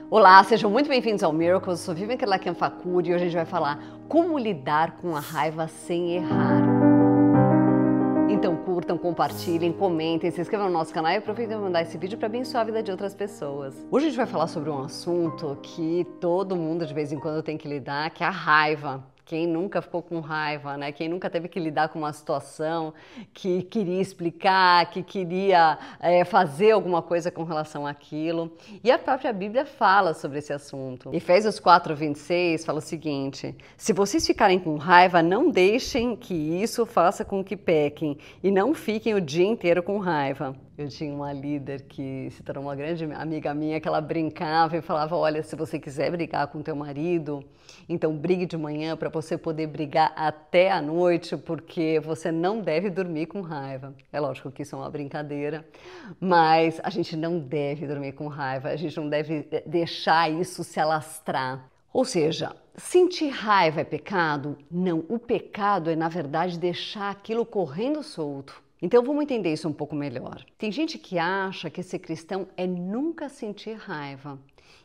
Olá, sejam muito bem-vindos ao Miracles. Eu sou Vivian Kerlakian Fakuri e hoje a gente vai falar como lidar com a raiva sem errar. Então curtam, compartilhem, comentem, se inscrevam no nosso canal e aproveitem para mandar esse vídeo para abençoar a vida de outras pessoas. Hoje a gente vai falar sobre um assunto que todo mundo de vez em quando tem que lidar, que é a raiva. Quem nunca ficou com raiva, né? Quem nunca teve que lidar com uma situação que queria explicar, que queria fazer alguma coisa com relação àquilo. E a própria Bíblia fala sobre esse assunto. Efésios 4:26 fala o seguinte: se vocês ficarem com raiva, não deixem que isso faça com que pequem e não fiquem o dia inteiro com raiva. Eu tinha uma líder que se tornou uma grande amiga minha, que ela brincava e falava, olha, se você quiser brigar com teu marido, então brigue de manhã para você poder brigar até a noite, porque você não deve dormir com raiva. É lógico que isso é uma brincadeira, mas a gente não deve dormir com raiva, a gente não deve deixar isso se alastrar. Ou seja, sentir raiva é pecado? Não, o pecado é, na verdade, deixar aquilo correndo solto. Então vamos entender isso um pouco melhor. Tem gente que acha que ser cristão é nunca sentir raiva.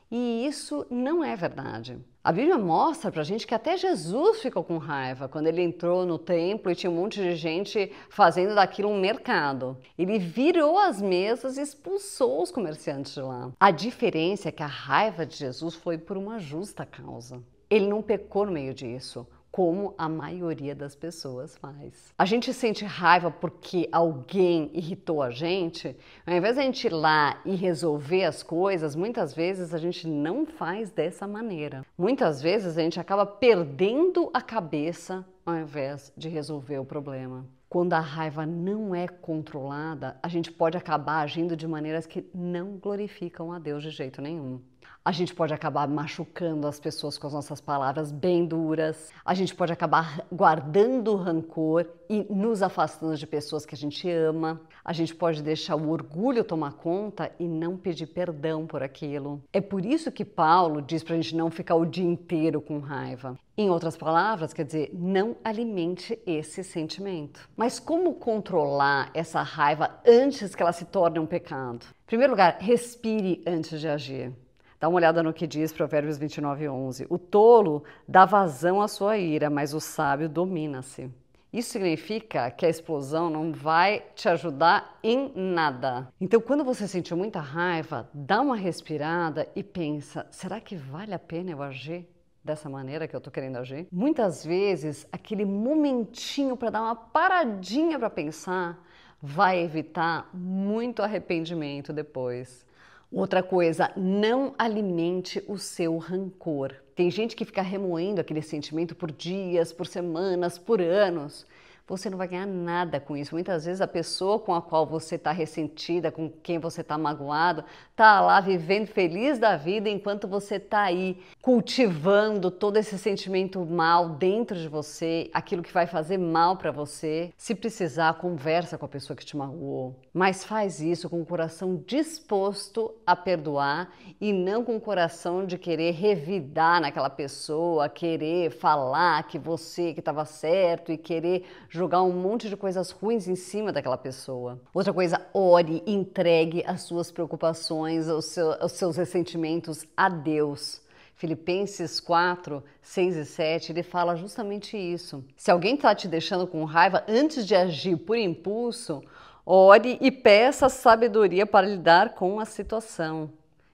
E isso não é verdade. A Bíblia mostra pra gente que até Jesus ficou com raiva quando ele entrou no templo e tinha um monte de gente fazendo daquilo um mercado. Ele virou as mesas e expulsou os comerciantes de lá. A diferença é que a raiva de Jesus foi por uma justa causa. Ele não pecou no meio disso, como a maioria das pessoas faz. A gente sente raiva porque alguém irritou a gente, ao invés de a gente ir lá e resolver as coisas, muitas vezes a gente não faz dessa maneira. Muitas vezes a gente acaba perdendo a cabeça ao invés de resolver o problema. Quando a raiva não é controlada, a gente pode acabar agindo de maneiras que não glorificam a Deus de jeito nenhum. A gente pode acabar machucando as pessoas com as nossas palavras bem duras. A gente pode acabar guardando rancor e nos afastando de pessoas que a gente ama. A gente pode deixar o orgulho tomar conta e não pedir perdão por aquilo. É por isso que Paulo diz pra gente não ficar o dia inteiro com raiva. Em outras palavras, quer dizer, não alimente esse sentimento. Mas como controlar essa raiva antes que ela se torne um pecado? Em primeiro lugar, respire antes de agir. Dá uma olhada no que diz Provérbios 29:11. O tolo dá vazão à sua ira, mas o sábio domina-se. Isso significa que a explosão não vai te ajudar em nada. Então, quando você sentir muita raiva, dá uma respirada e pensa, será que vale a pena eu agir dessa maneira que eu tô querendo agir? Muitas vezes, aquele momentinho para dar uma paradinha para pensar vai evitar muito arrependimento depois. Outra coisa, não alimente o seu rancor. Tem gente que fica remoendo aquele sentimento por dias, por semanas, por anos. Você não vai ganhar nada com isso. Muitas vezes a pessoa com a qual você está ressentida, com quem você está magoado, está lá vivendo feliz da vida enquanto você está aí cultivando todo esse sentimento mal dentro de você, aquilo que vai fazer mal para você. Se precisar, conversa com a pessoa que te magoou. Mas faz isso com o coração disposto a perdoar e não com o coração de querer revidar naquela pessoa, querer falar que você que estava certo e querer jogar um monte de coisas ruins em cima daquela pessoa. Outra coisa, ore, entregue as suas preocupações, os seus ressentimentos a Deus. Filipenses 4:6 e 7, ele fala justamente isso. Se alguém está te deixando com raiva, antes de agir por impulso, ore e peça sabedoria para lidar com a situação.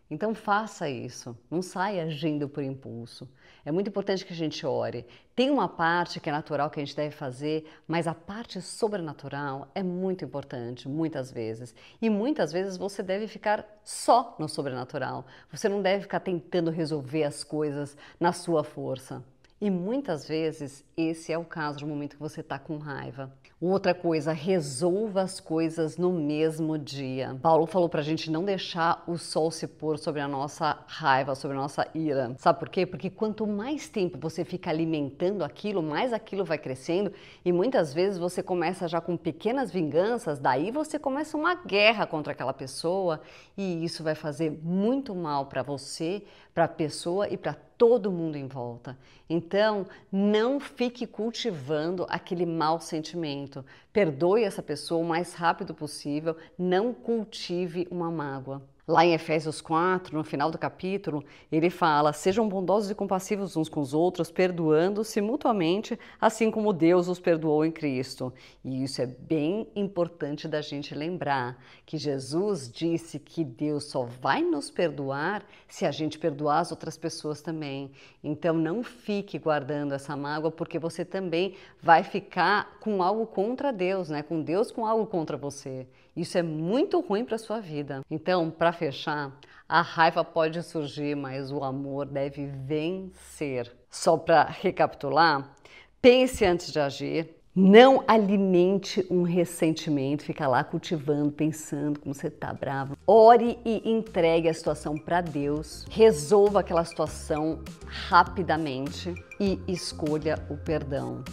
Então faça isso, não saia agindo por impulso. É muito importante que a gente ore. Tem uma parte que é natural que a gente deve fazer, mas a parte sobrenatural é muito importante, muitas vezes. E muitas vezes você deve ficar só no sobrenatural. Você não deve ficar tentando resolver as coisas na sua força. E muitas vezes esse é o caso no momento que você está com raiva. Outra coisa, resolva as coisas no mesmo dia. Paulo falou pra gente não deixar o sol se pôr sobre a nossa raiva, sobre a nossa ira. Sabe por quê? Porque quanto mais tempo você fica alimentando aquilo, mais aquilo vai crescendo e muitas vezes você começa já com pequenas vinganças, daí você começa uma guerra contra aquela pessoa e isso vai fazer muito mal para você, para a pessoa e para todo mundo em volta. Então, não fique cultivando aquele mau sentimento. Perdoe essa pessoa o mais rápido possível, não cultive uma mágoa. Lá em Efésios 4, no final do capítulo, ele fala: sejam bondosos e compassivos uns com os outros, perdoando-se mutuamente, assim como Deus os perdoou em Cristo. E isso é bem importante da gente lembrar, que Jesus disse que Deus só vai nos perdoar se a gente perdoar as outras pessoas também. Então não fique guardando essa mágoa, porque você também vai ficar com algo contra Deus, né? Com Deus com algo contra você. Isso é muito ruim para a sua vida. Então, para fechar, a raiva pode surgir, mas o amor deve vencer. Só para recapitular, pense antes de agir. Não alimente um ressentimento, fica lá cultivando, pensando como você está bravo. Ore e entregue a situação para Deus. Resolva aquela situação rapidamente e escolha o perdão.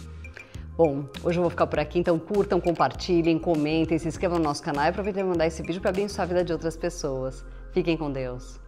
Bom, hoje eu vou ficar por aqui, então curtam, compartilhem, comentem, se inscrevam no nosso canal e aproveitem para mandar esse vídeo para abençoar a vida de outras pessoas. Fiquem com Deus.